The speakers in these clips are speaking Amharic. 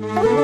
Yeah.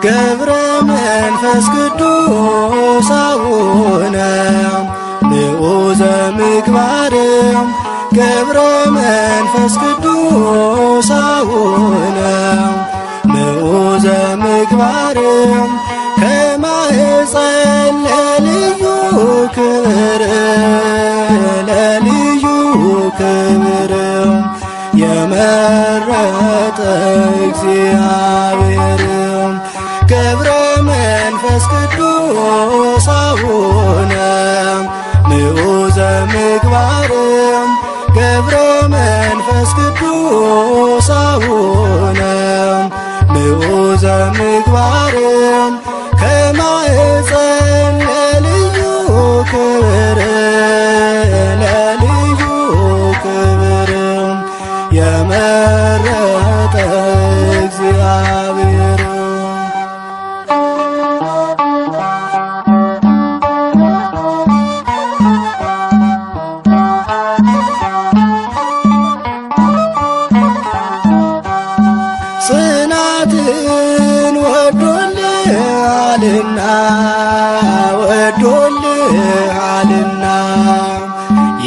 ገብረ መንፈስ ቅዱስ አቡነ ንዑዘ ምግባር ገብረ መንፈስ ቅዱስ አቡነ ንዑዘ ምግባር ከማኅፀን ለልዩ ክብር ለልዩ ክብር የመረጠ እግዚአብሔር ገብረ መንፈስ ቅዱስ አቡነ ንዑዘ ምግባር ገብረ መንፈስ ቅዱስ አቡነ ንዑዘ ምግባር ከማኅፀን ለልዩ ክብር ለልዩ ክብር የመረጠ እግዚአብሔር ጽናትን ወዶልሃልና ወዶልሃልና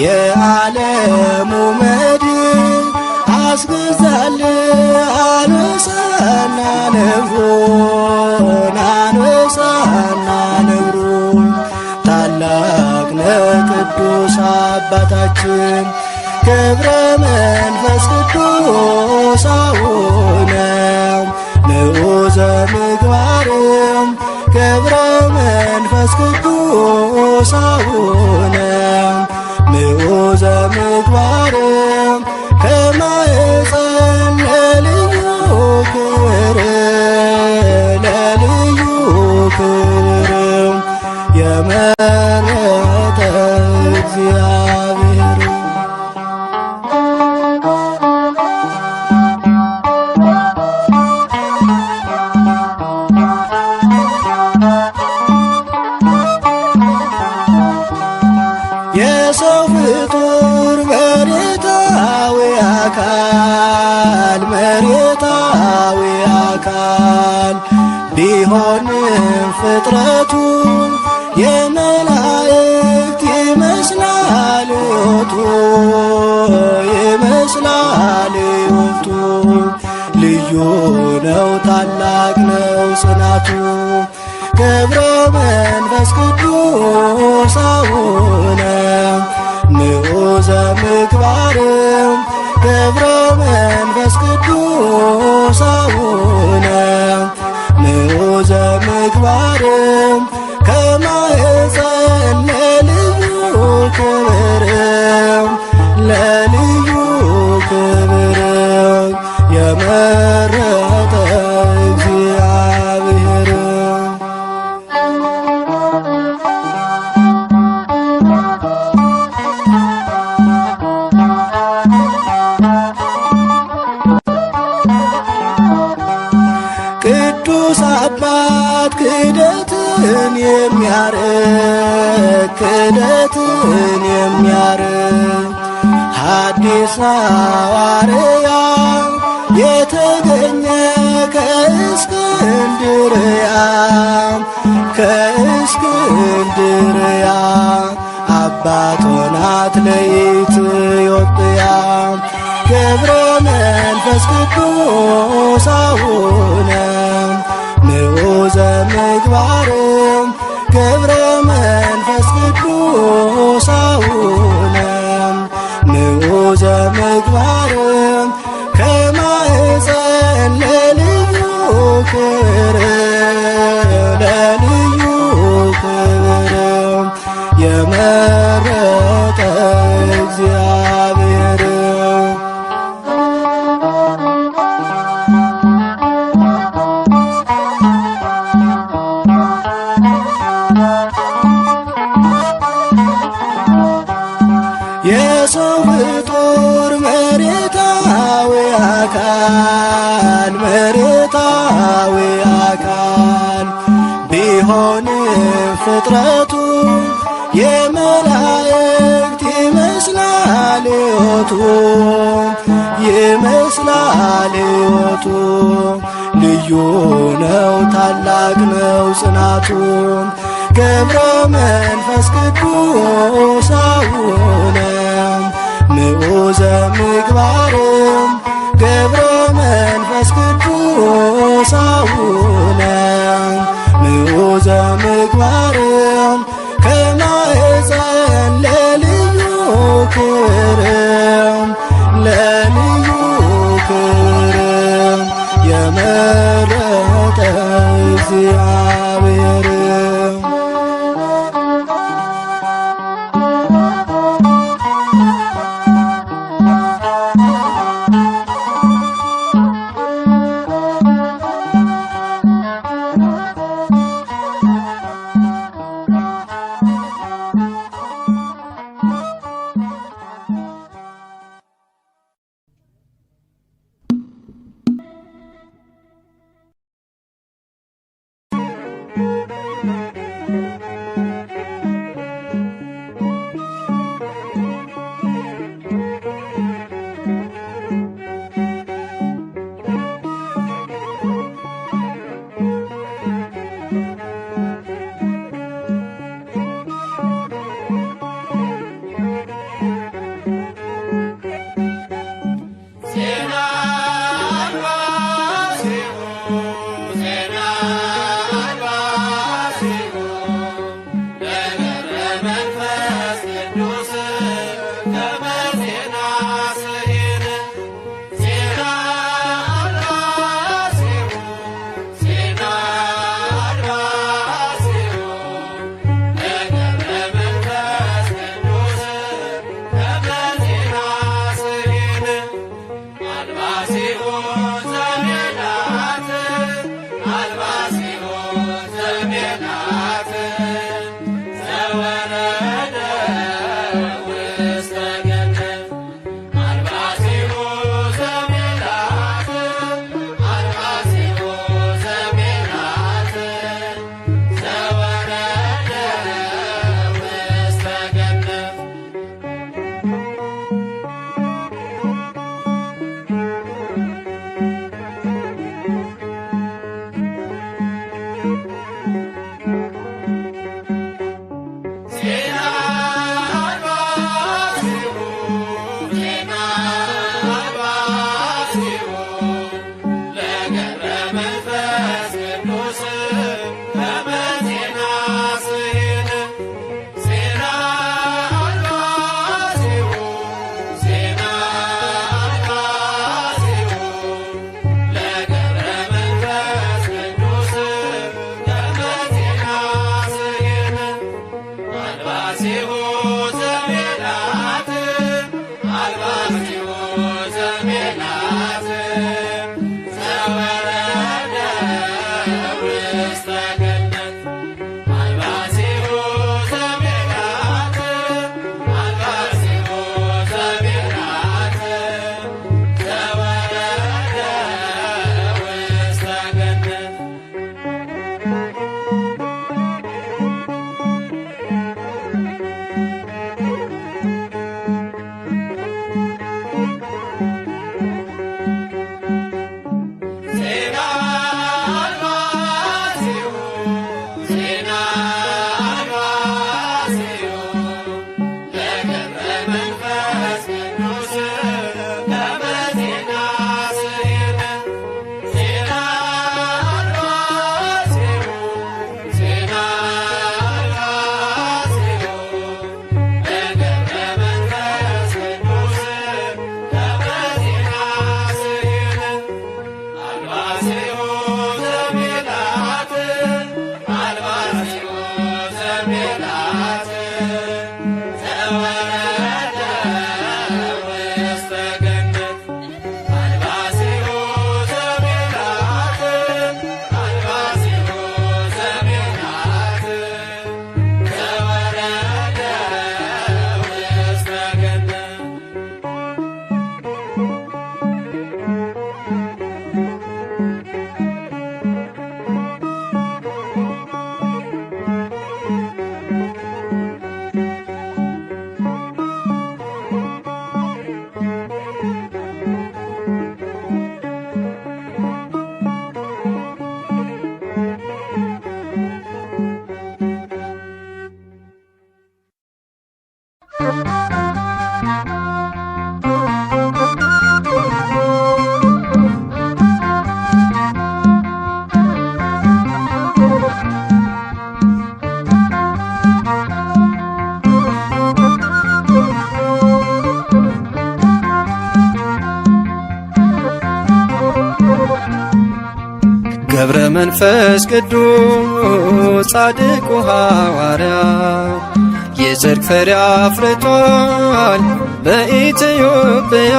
የዓለሙ መድን አስገዛልህ አንበሳና ነብሩን አንበሳና ነብሩን ታላቅ ነህ ቅዱስ አባታችን ገብረ መንፈስ ቅዱስ አቡነ ንዑዘ ምግባር ገብረ መንፈስ ቅዱስ አቡነ ንዑዘ ምግባር ከማኅፀን ለልዩ ክብር ለልዩ ክብር የመረጠ እግዚአብሔር የሰው ፍጡር መሬታዊ አካል ቢሆንም ፍጥረቱ የመላእክት ይመስላል ሕይወቱ ይመስላል ሕይወቱ ልዩ ነው ታላቅ ነው ጽናቱ ገብረ መንፈስ ቅዱስ አቡነ ንዑዘ ምግባር ገብረ መንፈስ ቅዱስ አቡነ ንዑዘ ምግባር ከማኅፀን ለልዩ ክብር ለልዩ ክብር የመረጠ እግዚአብሔር ቅዱስ አባት ክህደትን የሚያርቅ ሐዲስ ሐዋርያ የተገኘ ከእስክንድርያ አባት ሆናት ለኢትዮጵያ ገብረ መንፈስ ቅዱስ አቡነ ንዑዘ ምግባር ገብረ መንፈስ ቅዱስ አቡነ ንዑዘ ምግባር ከማኅፀን ለልዩ ክብር ለልዩ ክብር ቢሆንም ፍጥረቱ የመላእክት ይመስላል ሕይወቱ ይመስላል ሕይወቱ ልዩ ነው ታላቅ ነው ጽናቱ ገብረ መንፈስ ቅዱስ አቡነ ምዑዘ ምግባርም ገብረ መንፈስ ቅዱስ አቡነ ምዑዘ ምግባርም ከማኅፀን ለልዩ ክብርም ለልዩ ክብርም የመረጠ እግዚአብሔር መንፈስ ቅዱስ ጻድቁ ሐዋርያ የጽድቅ ፍሬ አፍርቷል በኢትዮጵያ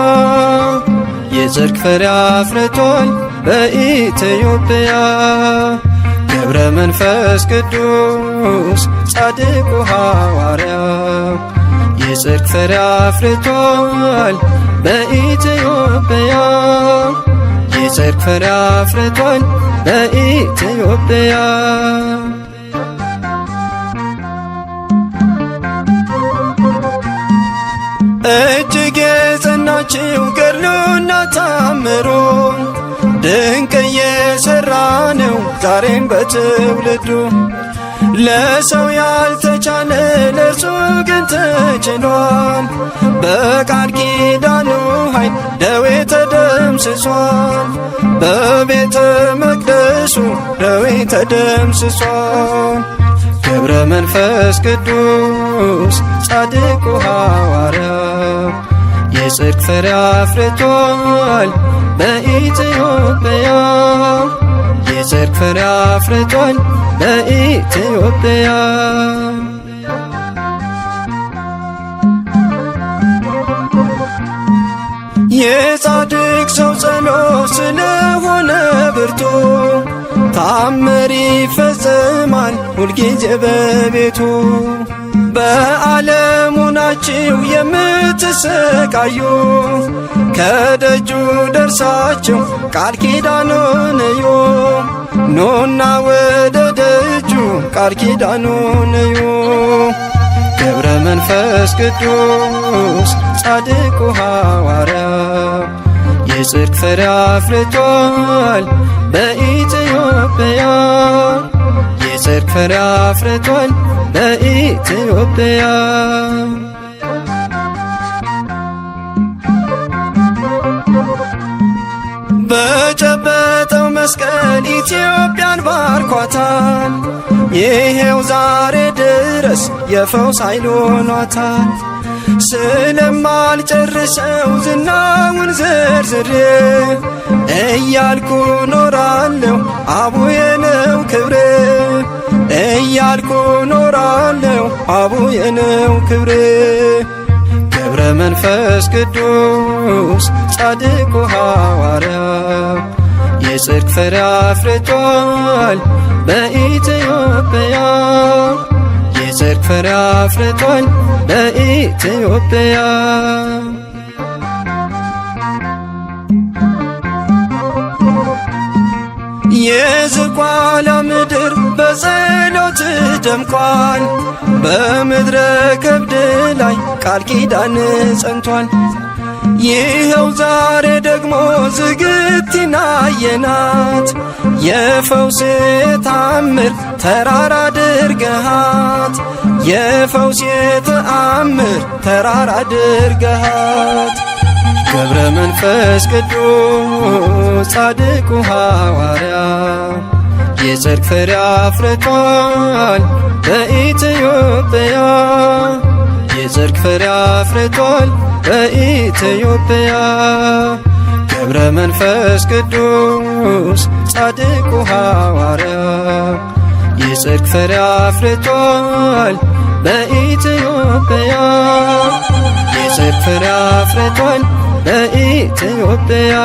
የጽድቅ ፍሬ አፍርቷል በኢትዮጵያ ገብረ መንፈስ ቅዱስ ጻድቁ ሐዋርያ የጽድቅ ፍሬ አፍርቷል በኢትዮጵያ የጽድቅ ፍሬ አፍርቷል በኢትዮጵያ እጅግ የጸናችው ገድሉና ታምሮ ድንቅ እየሠራ ነው ዛሬም በትውልዱ ለሰው ያልተቻለ ለእርሱ ግን ተችሏል በቃል ኪዳኑ ኃይል ደዌ ተደምስሷል በቤተ መቅደሱ ደዌ ተደምስሷል ገብረ መንፈስ ቅዱስ ጻድቁ ሐዋርያ የጽድቅ ፍሬ አፍርቷል በኢትዮጵያ የጽድቅ ፍሬ አፍርቷል በኢትዮጵያ የጻድቅ ሰው ጸሎት ስለሆነ ብርቱ ታምር ይፈጸማል ሁልጊዜ በቤቱ በዓለሙ ናችሁ የምትሰቃዩ ከደጁ ደርሳችሁ ቃል ኪዳኑን እዩ ኑና ወደ ደጁ ቃል ኪዳኑን እዩ ገብረ መንፈስ ቅዱስ ጻድቁ ሐዋርያ የጽድቅ ፍሬ አፍርቷል በኢትዮጵያ የጽድቅ ፍሬ አፍርቷል በኢትዮጵያ በጨበጠው መስቀል ኢትዮጵያን ባርኳታል ይሄው ዛሬ ድረስ የፈውስ ኃይል ሆኗታል ስለማልጨርሰው ዝናውን ዘርዝሬ እያልኩ ኖራለሁ አቡዬ ነው ክብሬ እያልኩ ኖራለሁ አቡዬ ነው ክብሬ ገብረ መንፈስ ቅዱስ ጻድቁ ሐዋርያ የጽድቅ ፍሬ አፍርቷል በኢትዮጵያ የጽድቅ ፍሬ አፍርቷል በኢትዮጵያ የዝቋላ ምድር በጸሎት ደምቋል በምድረ ከብድ ላይ ቃል ኪዳን ጸንቷል ይኸው ዛሬ ደግሞ ዝግቲና የናት የፈውስ ተአምር ተራራ አድርገሃት የፈውስ ተአምር ተራራ አድርገሃት ገብረ መንፈስ ቅዱስ ጻድቁ ሐዋርያ የጽድቅ ፍሬ አፍርቷል በኢትዮጵያ የጽድቅ ፍሬ አፍርቷል በኢትዮጵያ ገብረ መንፈስ ቅዱስ ጻድቁ ሐዋርያ የጽድቅ ፍሬ አፍርቷል በኢትዮጵያ የጽድቅ ፍሬ አፍርቷል በኢትዮጵያ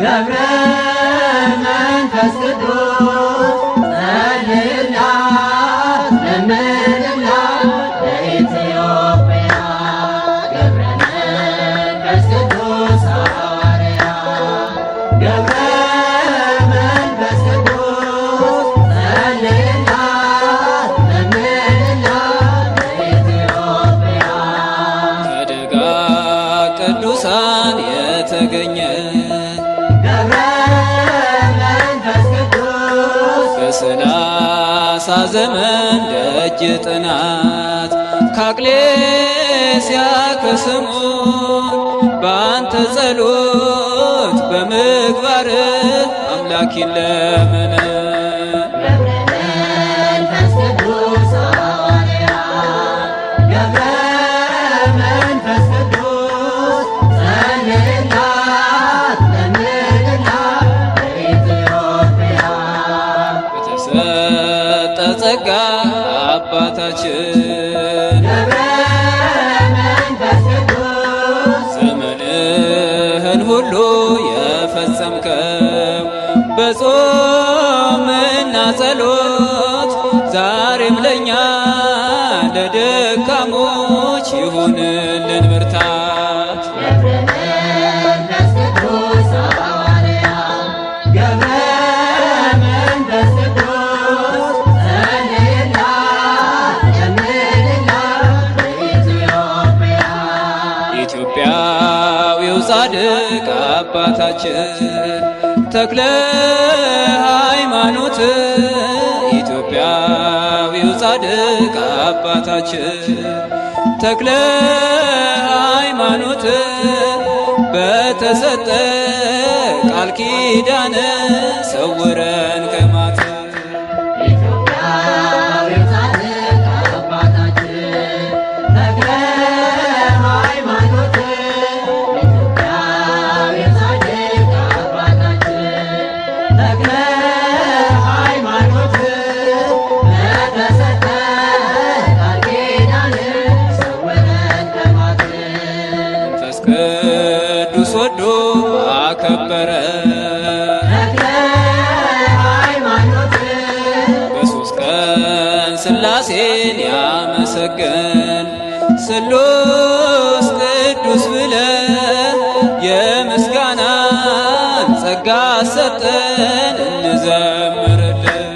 ገብረ መንፈስ ቅዱስ ጸልይላት ለምንላት ለኢትዮጵያ ገብረ መንፈስ ቅዱስ ሐዋርያ ገብረ መንፈስ ቅዱስ ጸልይላት ለምንላት ለኢትዮጵያ ከደጋ ቅዱሳን የተገኘ በሰላሳ ዘመን ደጅ ጥናት ከአቅሌስያ ከስሙ በአንተ ጸሎት በምግባር አምላክ ይለመን። ጸጋ አባታችን ዘመንህን ሁሉ የፈጸምከው በጾምና ጸሎት ዛሬም ለእኛ ለደካሞች ይሁንልን ብርታት። ኢትዮጵያዊው ጻድቅ አባታችን ተክለ ሃይማኖት ኢትዮጵያዊው ጻድቅ አባታችን ተክለ ሃይማኖት በተሰጠ ቃል ኪዳን ሰውረን ከማት ቅዱስ ወዶ አከበረ በሦስት ቀን ሥላሴን ያመሰገን ስሉስ ቅዱስ ብለ የምስጋናን ጸጋ ሰጠን እንዘምርልን።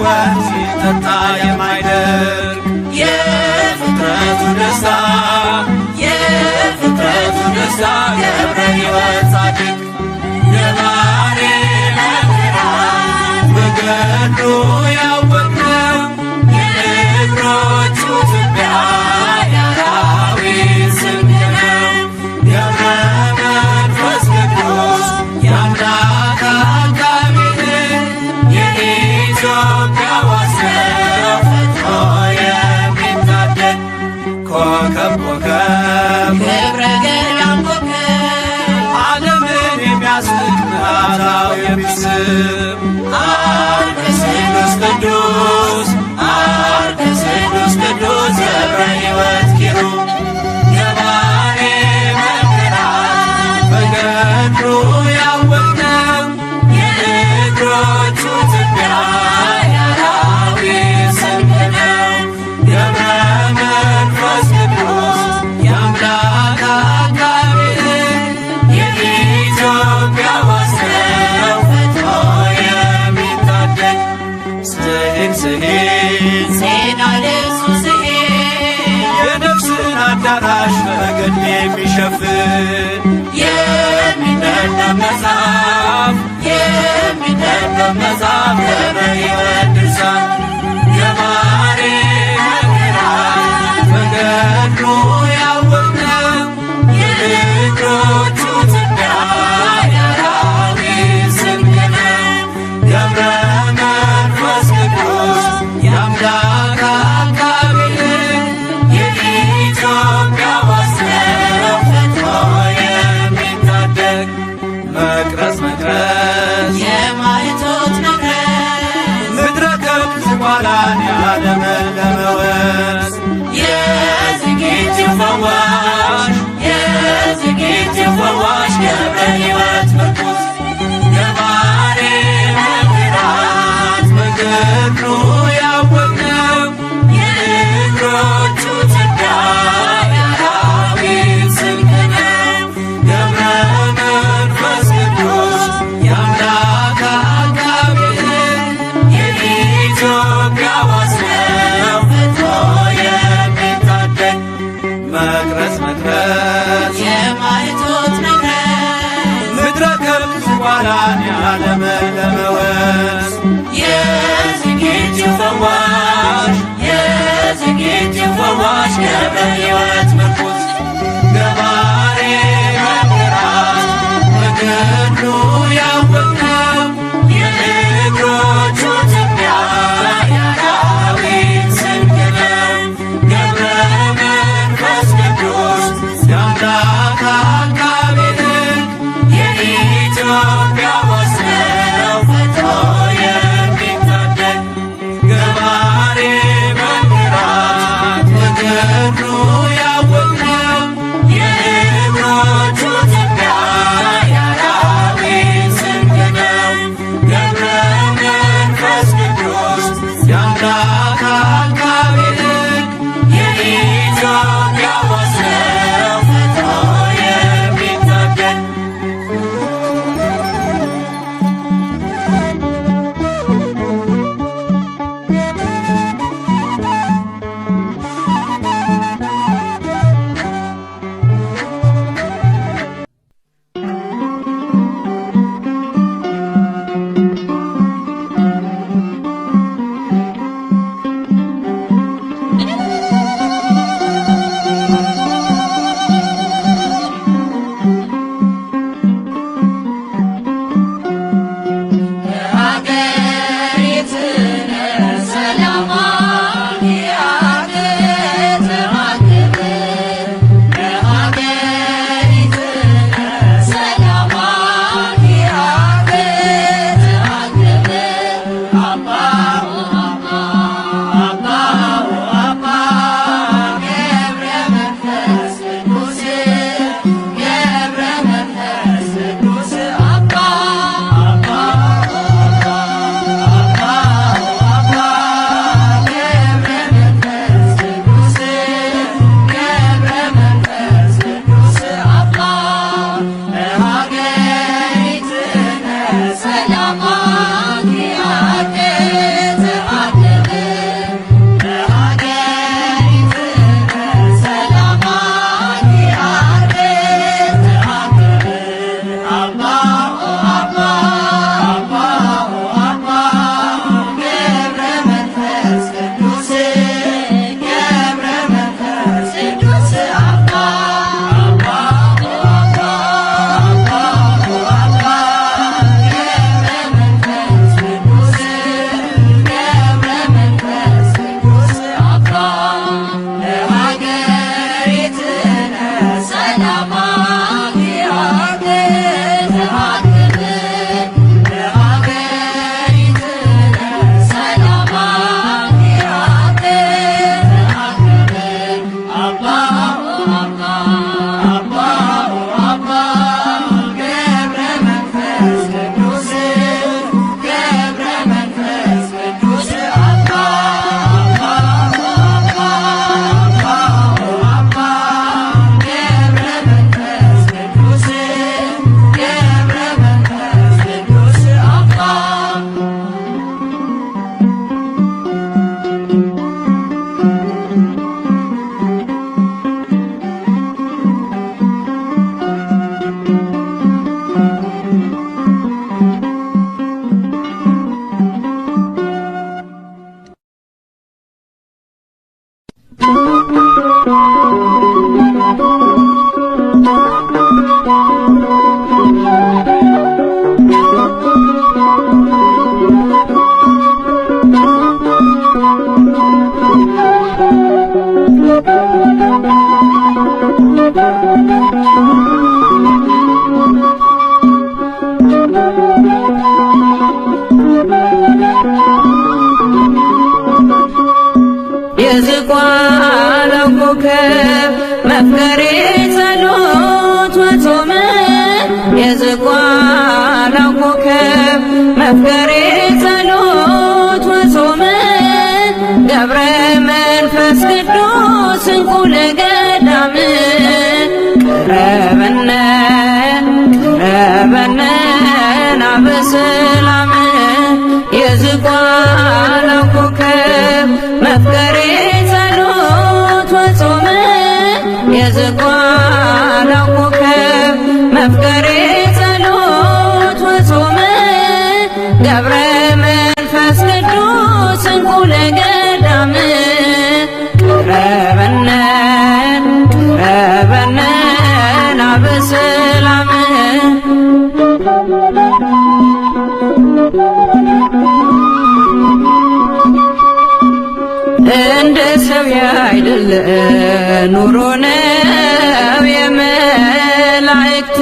ሕይወት ሲጠጣ የማይደርግ የፍጥረቱ ደስታ የፍጥረቱ ደስታ ገብረ ሕይወት ጻድቅ የባሕሪ መምህራን በገድሉ ያወቅነው የእግሮቹ ትቢያ የአራዊት ስንቅ ነው። ገብረ መንፈስ ቅዱስ የአምላክ አቃቤ የኢትዮጵያ ዋስነው ፈጥኖ የሚታደግ ኮከብ ኮከብ ክብረ ገዳም ኮከብ ዓለምን የሚያስንቅ መዓዛው የሚስብ አርከስ ቅዱስ ቅዱስ አርከስ ቅዱስ ቅዱስ ገብረ ሕይወት ኪሩብ የባሕሪ መምህራን በገድሉ ያወቅነው የእግሮቹ ትቢያ የአራዊት ስንቅ ነው። ገብረ መንፈስ ቅዱስ የአምላክ አቃቤ የኢትዮጵያ ዋስነው ፈጥኖ የሚታደግ ስሂድ ስሂድ ዜና ልብሱ ስሄድ የነፍስን አዳራሽ በገድል የሚሸፍን የሚነበብ መጽሐፍ የሚነበብ መጽሐፍ ገብረ ሕይወት ድርሳን የባሕሪ መምህራን በገድሉ ያወቅነው የእግሮቹ ትቢያ የአራዊት ስንቅ ነው። ገብረ መንፈስ ቅዱስ የአምላክ አቃቤ የኢትዮጵያ ዋስነው ፈጥኖ የሚታደግ መቅረዝ መቅረዝ የማይቶት መቅረዝ ምድረ ከብት ዝቋላን ያለመለመ ወርስ የዝግጅት ፈዋሽ የዝግጅት ፈዋሽ ገብረ ሕይወት ምርኩዝ የባሕሪ መምህራን በገድሉ ያወቅነው የእግሮቹ ትቢያ የአራዊት ስንቅ ነው። ገብረ መንፈስ ቅዱስ የአምላክ አቃቤ የኢትዮጵያ ዋስነው ፈጥኖ የሚታደግ መቅረዝ መቅረዝ የማይቶት መቅረዝ ምድረ ከብት ዝቋላን ያለመለመ ወርስ የዝግጅት ፈዋሽ የዝግጅት ፈዋሽ ገብረ ሕይወት ምርኩዝ የባሕሪ መምህራን በገድሉ ያወቅነው የእግሮቹ ትቢያ የአራዊት ስንቅ ነው። ገብረ መንፈስ ቅዱስ የአምላክ አቃቤ የኢትዮጵያ ዋስነው ፈጥኖ የሚታደግ የባሕሪ መምህራን በገድሉ ያወቅነው ኮከብ መፍቀሬ ጸሎት ወጾም ገብረ መንፈስ ቅዱስ እንቁ ለገዳም ቀረበነ ቀረበነ ናበሰላም የዝቋላው ኮከብ መፍቀሬ ጸሎት ወጾም የዝቋላው ኮከብ መፍቀሬ ጸሎት ወጾም ገብረ መንፈስ ቅዱስ እንቁ ለገዳም ቀረበነ ቀረበነ ናበሰላም እንደ ሰው ያይደለ ኑሮ ነው የመላእክት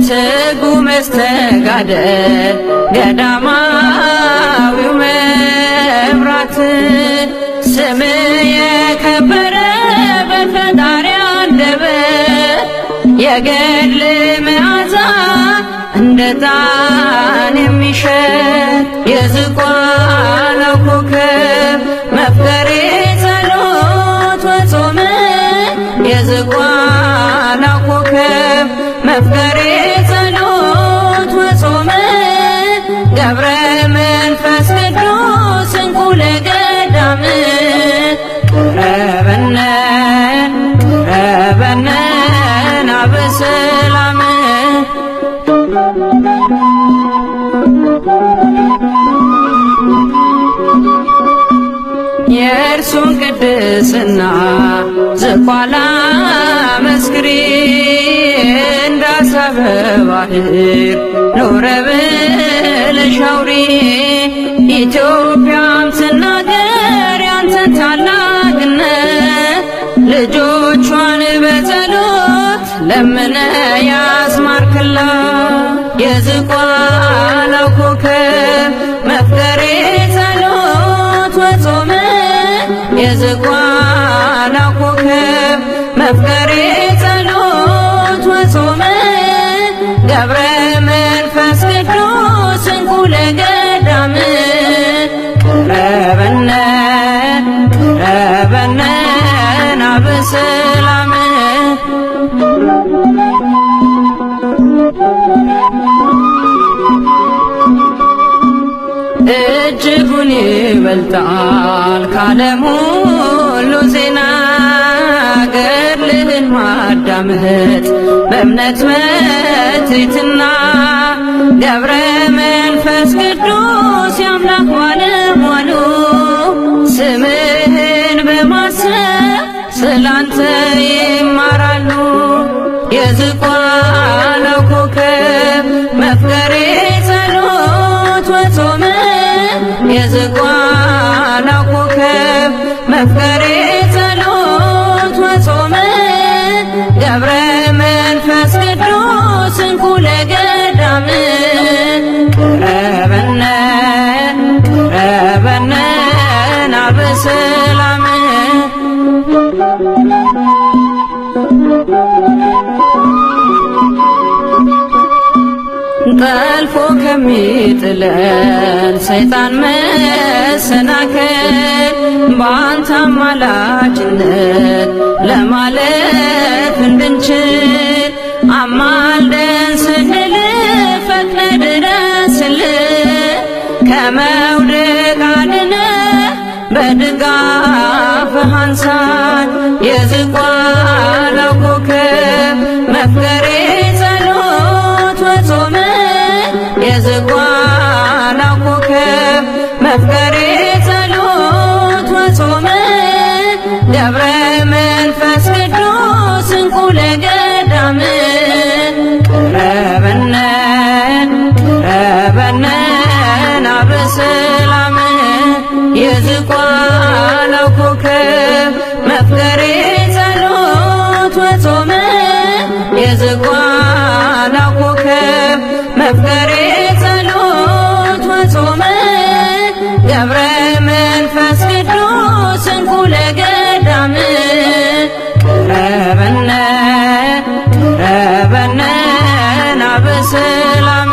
ትጉ መስተጋደል ገዳማዊው መብራት ስም የከበረ በፈጣሪ አንደበት የገድል መዓዛ እንደ ዕጣን የሚሸት የዝቋላው ኮከብ መፍቀሬ ጸሎት ወጾም የዝቋላው ኮከብ መፍቀሬ ጸሎት ወጾም ገብረ መንፈስ ቅዱስ እንቁ ለገዳም ቀረበነ ቀረበነ ናበሰላም የእርሱን ቅድስና ዝቋላ መስክሪ እንዳሰበ ባህር ኖረ ብለሽ አውሪ ኢትዮጵያም ትናገር ያንተን ታላቅነት ልጆቿን በጸሎት ለምነ ያስማርክላት የዝቋላው ኮከብ መፍቀሬ ጸሎት ወጾም የዝቋላው ኮከብ መፍቀሬ ጸሎት ወጾም ገብረ መንፈስ ቅዱስ እንቁ ለገዳም ቀረበነ ቀረበነ ናበሰላም እጅጉን ይበልጣል ካለም ሁሉ ዜና ገድልህን ማዳመጥ በእምነት በትሕትና ገብረ መንፈስ ቅዱስ የአምላክ ባለሟሉ ስምህን በማሰብ ስላንተ ይማራሉ የዝቋላው ኮከብ መፍቀሬ ጸሎት ወጾም የዝቋላው ኮከብ መፍቀሬ ጸሎት ወጾም ገብረ መንፈስ ቅዱስ እንቁ ለገዳም ቀረበነ ቀረበነ ናበሰላም ጠልፎ ከሚጥለን ሰይጣን መሰናከል በአንተ አማላጅነት ለማለፍ እንድንችል አማልደን ስንል ፈጥነህ ድረስልን ከመውደቅ አድነህ በድጋፍህ አንሳን የዝቋላው ኮከብ መፍቀሬ ጸሎት ወጾም የዝቋላው ኮከብ መፍቀሬ ጸሎት ወጾም ገብረ መንፈስ ቅዱስ እንቁ ለገዳም ቀረበነ ቀረበነ ናበሰላም የዝቋላው ኮከብ መፍቀሬ ጸሎት ወጾም የዝቋላው ኮከብ መፍቀሬ ጸሎት ወጾም ገብረ መንፈስ ቅዱስ እንቁ ለገዳም ቀረበነ ቀረበነ ናበሰላም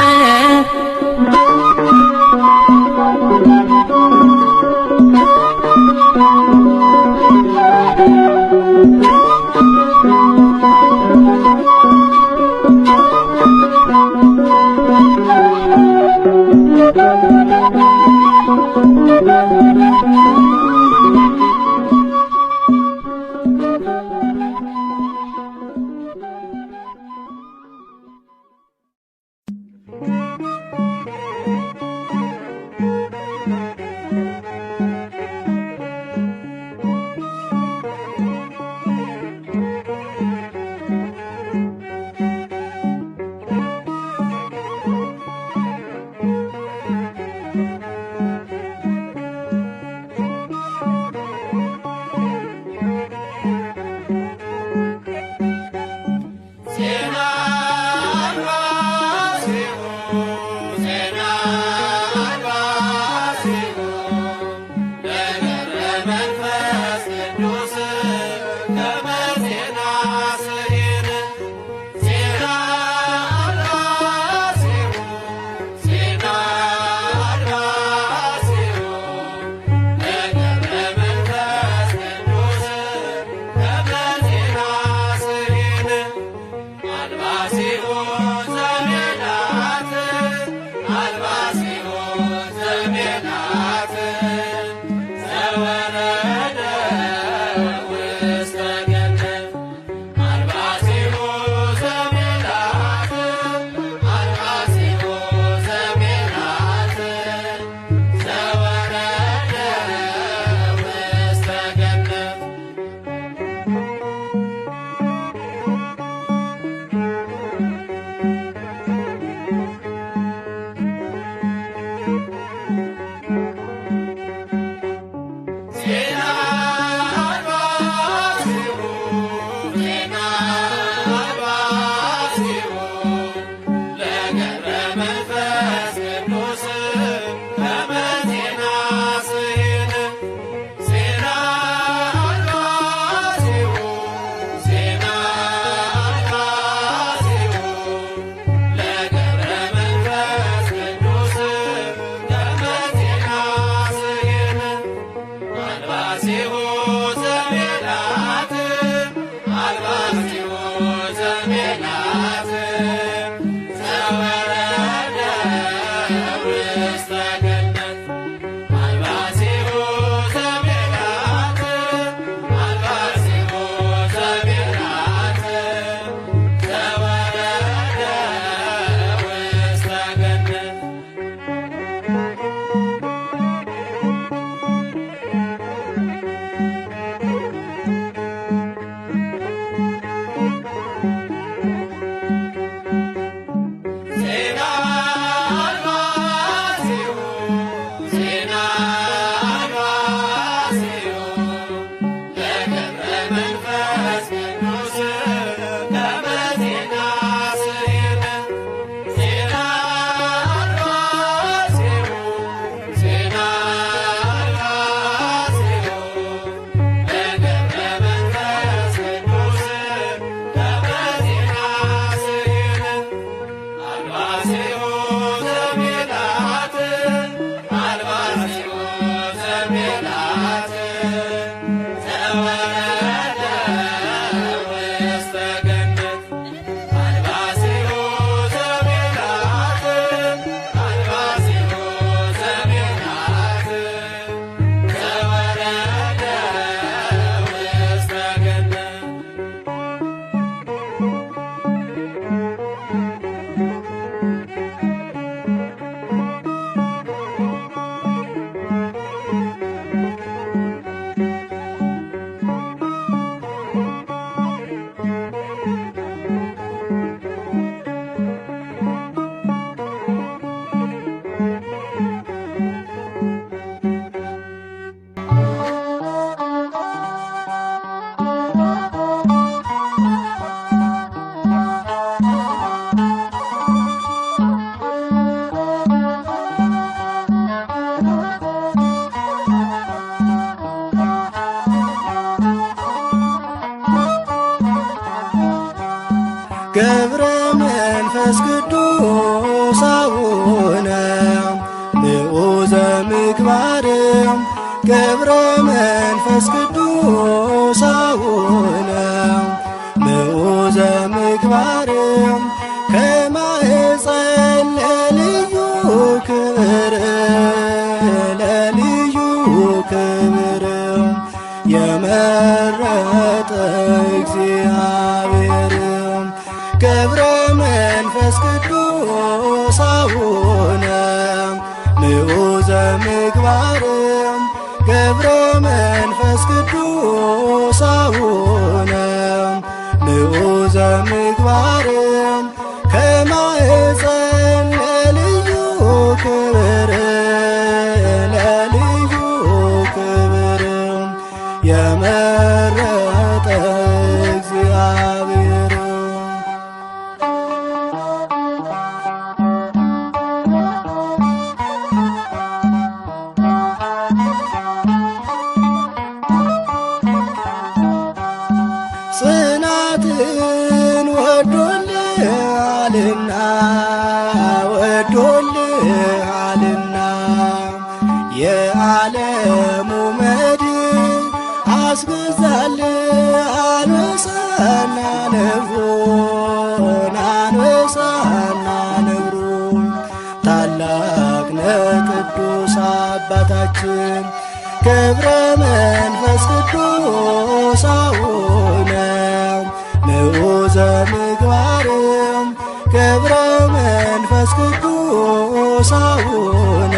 ገብረ መንፈስ ቅዱስ አቡነ ንዑዘ ምግባር ገብረ መንፈስ ቅዱስ አቡነ ንዑዘ ምግባር ከማኅፀን ለልዩ ክብር ለልዩ ምግባርም ገብረ መንፈስ ቅዱስ አቡነ ንዑዘ ምግባርም ከማኅፀን ለልዩ ክብር ለልዩ ክብር የመረጠ እግዚአብሔር ጽናትን ወዶልሃልና ወዶልሃልና የዓለሙ መድን አስገዛልህ አንበሳና ነብሩን አንበሳና ነብሩን ታላቅ ነህ ቅዱስ አባታችን ገብረ መንፈስ ቅዱስ አቡነ ንዑዘ ምግባርም ገብረ መንፈስ ቅዱስ አቡነ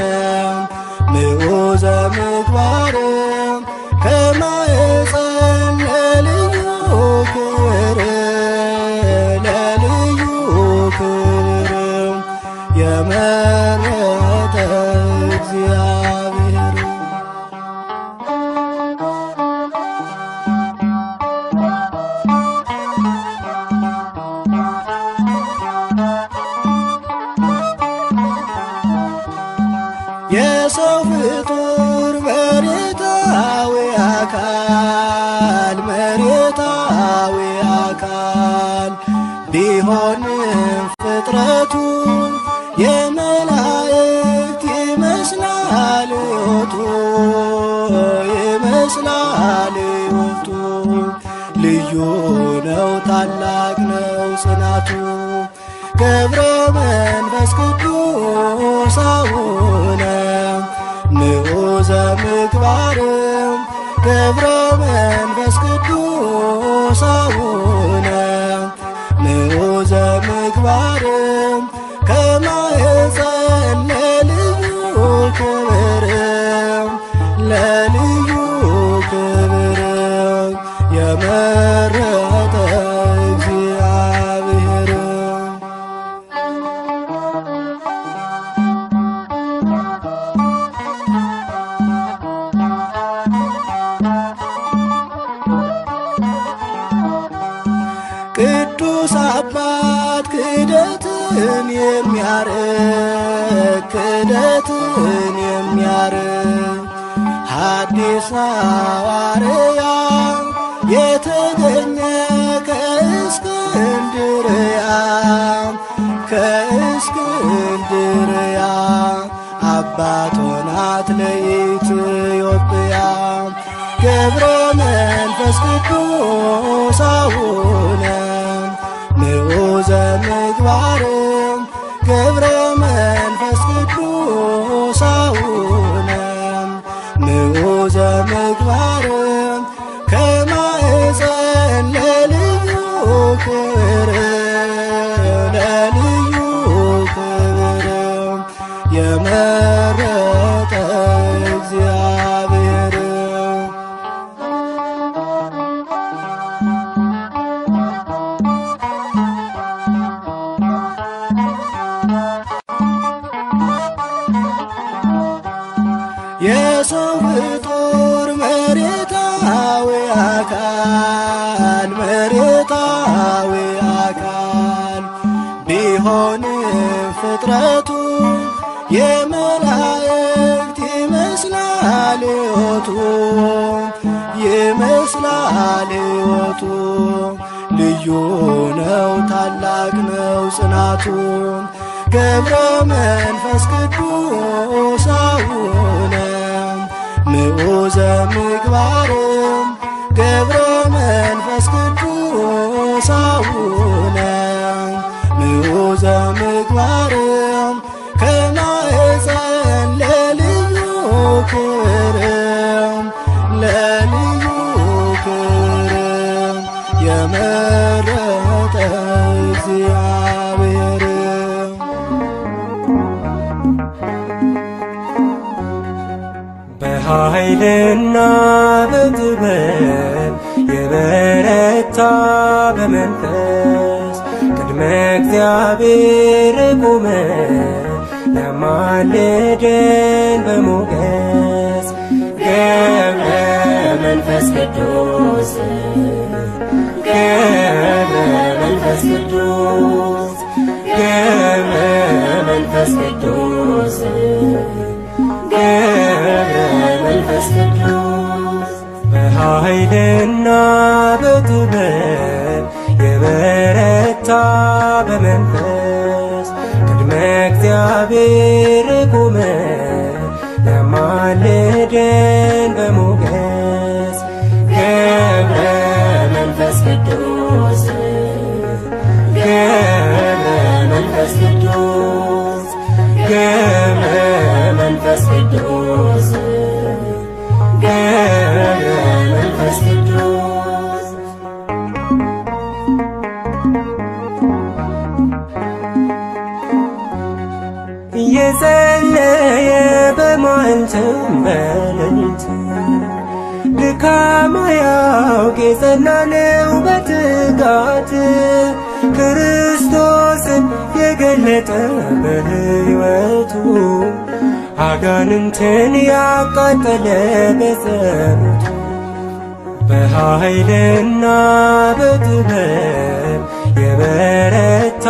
ንዑዘ ምግባርም ከማኅፀን ለልዩ ክብር ለልዩ ክብር የመረጠ እግዚአብሔር የሰው ፍጡር መሬታዊ አካል ቢሆንም ፍጥረቱ የመላእክት ይመስላል ሕይወቱ ይመስላል ሕይወቱ ልዩ ነው ታላቅ ነው ጽናቱ ገብረ መንፈስ ቅዱስ አቡነ ንዑዘ ምግባርም ገብረ መንፈስ ቅዱስ አቡነ ንዑዘ ምግባርም ከማኅፀን ለልዩ ክብር ለልዩ ክብር የመረጠ እግዚአብሔር ቅዱስ አባት ክህደትን የሚያርቅ ሐዲስ ሐዋርያ የተገኘ ከእስክንድርያ አባት ሆናት ለኢትዮጵያ ገብረ መንፈስ ቅዱስ አቡነ ንዑዘ ምግባርም ገብረ መንፈስ ቅዱስ አቡነ ንዑዘ ምግባርም ከማኅፀን ለልዩ ክብር ለልዩ ክብር የመረጠ እግዚአብሔር የሰው ፍጡር መሬታዊ አካል ቢሆንም ፍጥረቱ የመላእክት ይመስላል ሕይወቱ ይመስላል ሕይወቱ ልዩ ነው ታላቅ ነው ጽናቱ ገብረ መንፈስ ቅዱስ አቡነ ንዑዘ ምግባርም ገብረ መንፈስ ቅዱስ አቡነ ንዑዘ ምግባርም ከማኅፀን ለልዩ ክብር ለልዩ ክብር የመረጠ እግዚአብሔር በኃይልና በጥበብ የበረታ በመንፈስ ቅድመ እግዚአብሔር ቆመ ያማልደን በሞገስ ገብረ መንፈስ ቅዱስ ገብረ መንፈስ ቅዱስ ገብረ መንፈስ ቅዱስ ገብረ መንፈስ ቅዱስ በኃይልና በጥበብ የበረታ በመንፈስ ቅድመ እግዚአብሔር ቆመ ያማልደን በሞገስ ገብረ መንፈስ ቅዱስ ገብረ መንፈስ ቅዱስ ገብረ መንፈስ ቅዱስ ገብረ መንፈስ ቅዱስ እየጸለየ በመዓልትም በሌሊት ድካም አያውቅ የጸና ነው በትጋት ክርስቶስን የገለጠ በሕይወቱ አጋንንትን ያቃጠለ በጸሎቱ በኃይልና በጥበብ የበረታ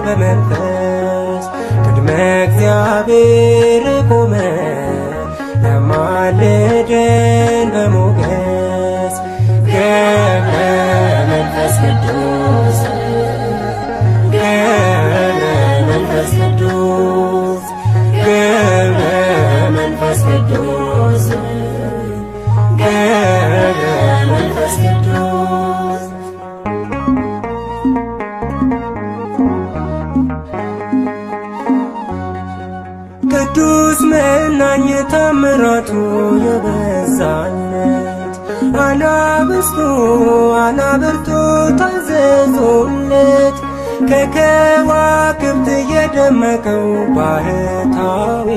በመንፈስ ቅድመ እግዚአብሔር ቆመ ያማልደን በሞገስ ገብረ መንፈስ ቅዱስ ገብረ መንፈስ ቅዱስ ገብረ መንፈስ ቅዱስ ገብረ መንፈስ ቅዱስ ቅዱስ መናኝ ታምራቱ የበዛለት አናብስቱ አናብርቱ ታዘዙለት ከከዋክብት የደመቀው ባህታዊ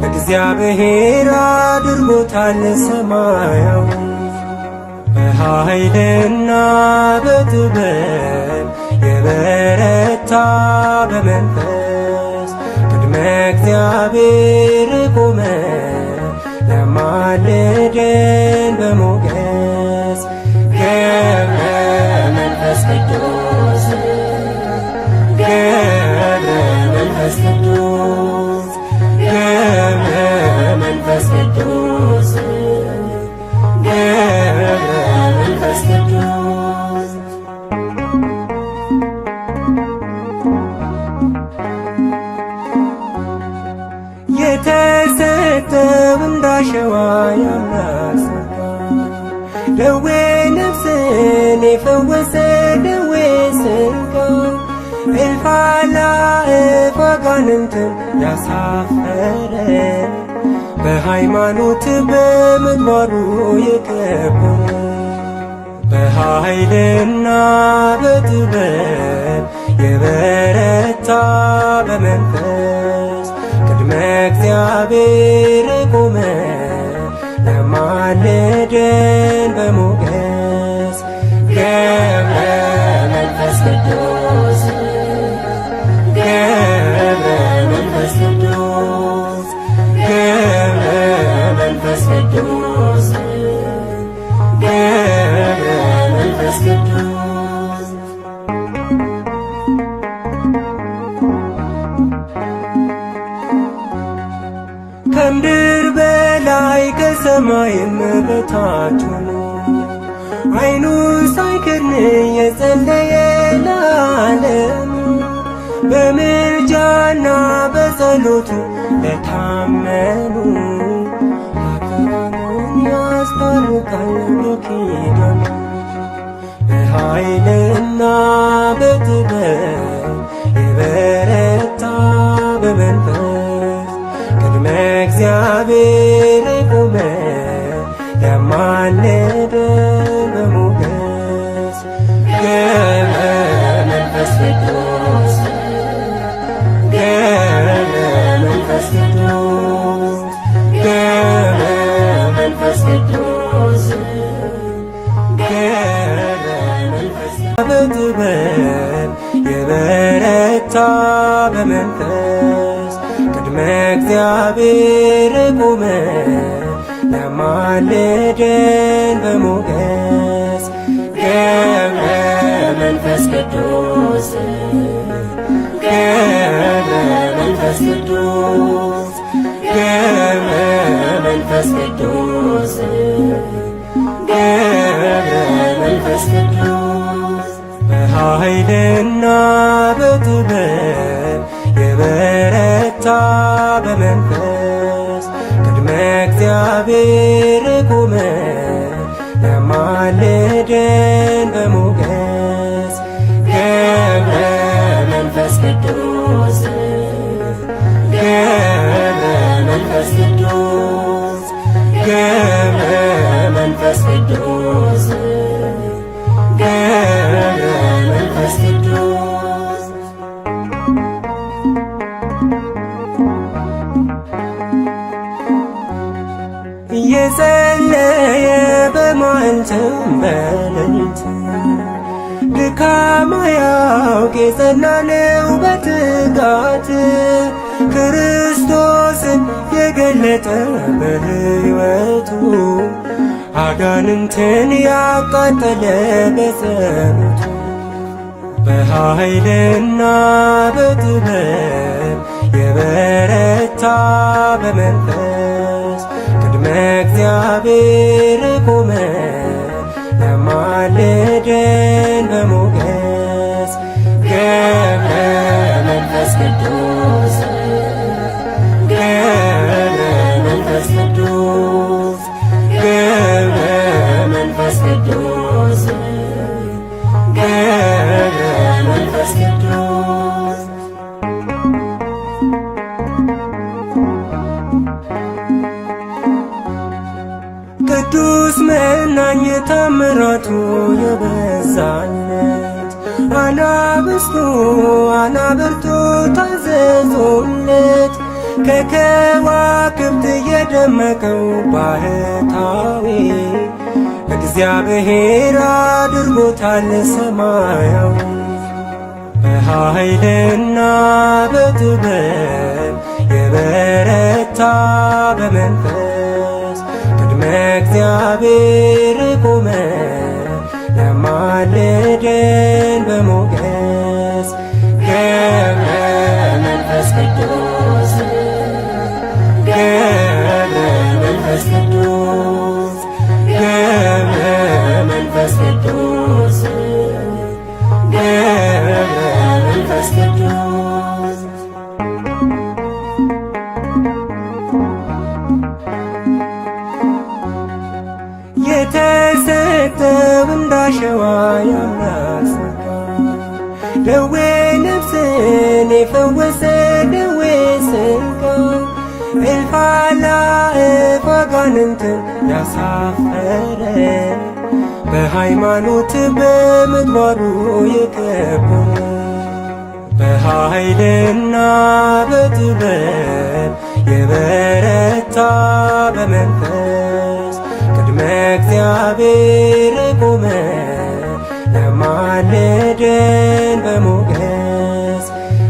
እግዚአብሔር አድርጎታል ሰማያዊ በኃይልና በጥበብ የበረታ በመንፈስ ቅድመ እግዚአብሔር ቆመ ያማልደን በሞገስ ገብረ መንፈስ ቅዱስ ገብረ መንፈስ ቅዱስ ገብረ መንፈስ ቅዱስ ገብረ መንፈስ ቅዱስ የተሰጠው እንዳሸዋ ያምራል ሥጋ ደዌ ነፍስን የፈወሰ ደዌ ሥጋ እልፍ አእላፍ አጋንንትን ያሳፈረ በሃይማኖት በምግባሩ የከበረ በኃይልና በጥበብ የበረታ በመንፈስ ቅድመ እግዚአብሔር ቆመ ያማልደን በሞገስ ገብረ መንፈስ ቅዱስ ገብረ መንፈስ ቅዱስ ገብረ መንፈስ ቅዱስ ገብረ መንፈስ ቅዱስ ከምድር በላይ ከሰማይም በታች ሆኖ ዓይኑ ሳይከድን የጸለየ ለዓለም በምልጃና በጸሎቱ ለታመኑ ኃጥአንን ያስታርቃል በኪዳኑ በኃይልና በጥበብ የበረታ በመንፈስ ቅድመ እግዚአብሔር ቆመ ያማልደን በሞገስ ገብረ መንፈስ ቅዱስ ገብረ መንፈስ ቅዱስ እግዚአብሔር ቆመ ለማልደን በሞገስ ገብረ መንፈስ ቅዱስ ገብረ መንፈስ ቅዱስ ገብረ መንፈስ ቅዱስ ገብረ መንፈስ ቅዱስ በኃይልና በጥበብ የበረታ በመንፈስ ቅድመ እግዚአብሔር ቆመ ለማልደን በሞገስ ገብረ መንፈስ ቅዱስ ገብረ መንፈስ ቅዱስ ገብረ መንፈስ ቅዱስ ገብረ መንፈስ ቅዱስ እየጸለየ በመዓልትም በሌሊት ድካም አያውቅ የጸና ነው በትጋት ክርስቶስን የገለጠ በሕይወቱ አጋንንትን ያቃጠለ በጸሎቱ በኃይልና በጥበብ የበረታ በመንፈስ ቅድመ እግዚአብሔር ቆመ ለማልደን በሞገስ ገብረ መንፈስ ቅዱስ ገብረ መንፈስ ቅዱስ ገብረ መንፈስ ቅዱስ ገብረ መንፈስ ቅዱስ ቅዱስ መናኝ ታምራቱ የበዛለት አናብስቱ አናብርቱ ታዘዙለት ከከዋክብት የደመቀው ባህታዊ እግዚአብሔር አድርጎታል ሰማያዊ በኃይልና በጥበብ የበረታ በመንፈስ ቅድመ እግዚአብሔር ቆመ ለማልደን በሞገስ ገብረ መንፈስ ቅዱስ ገብረ መንፈስ ቅዱስ ገብረ መንፈስ ቅዱስ ገብረ መንፈስ ቅዱስ የተሰጠው እንዳሸዋ ያምራል ሥጋ ደዌ ነፍስን የፈወሰ ደዌ ሥጋ እልፍ አእላፍ አጋንንትን ያሳፈረ በሃይማኖት በምግባሩ የከበረ በኃይልና በጥበብ የበረታ በመንፈስ ቅድመ እግዚአብሔር ቆመ ለማልደን በሞገስ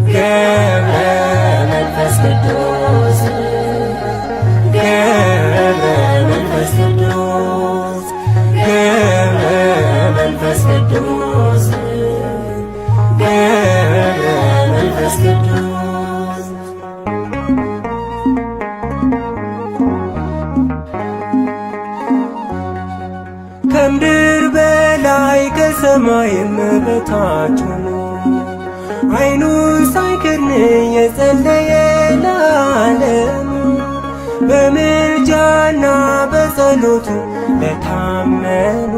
ገብረ መንፈስ ቅዱስ ገብረ መንፈስ ቅዱስ ገብረ መንፈስ ቅዱስ ገብረ መንፈስ ቅዱስ ከምድር በላይ ከሰማይም በታች ሆኖ ዓይኑን ሳይከድን የጸለየ ለዓለም በምልጃና በጸሎቱ ለታመኑ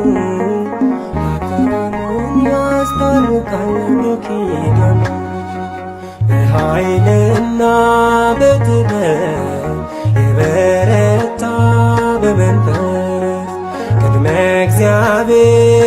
ኃጥአንን ያስታርቃል በኪዳኑ በኃይልና በጥበብ የበረታ በመንፈስ ቅድመ እግዚአብሔር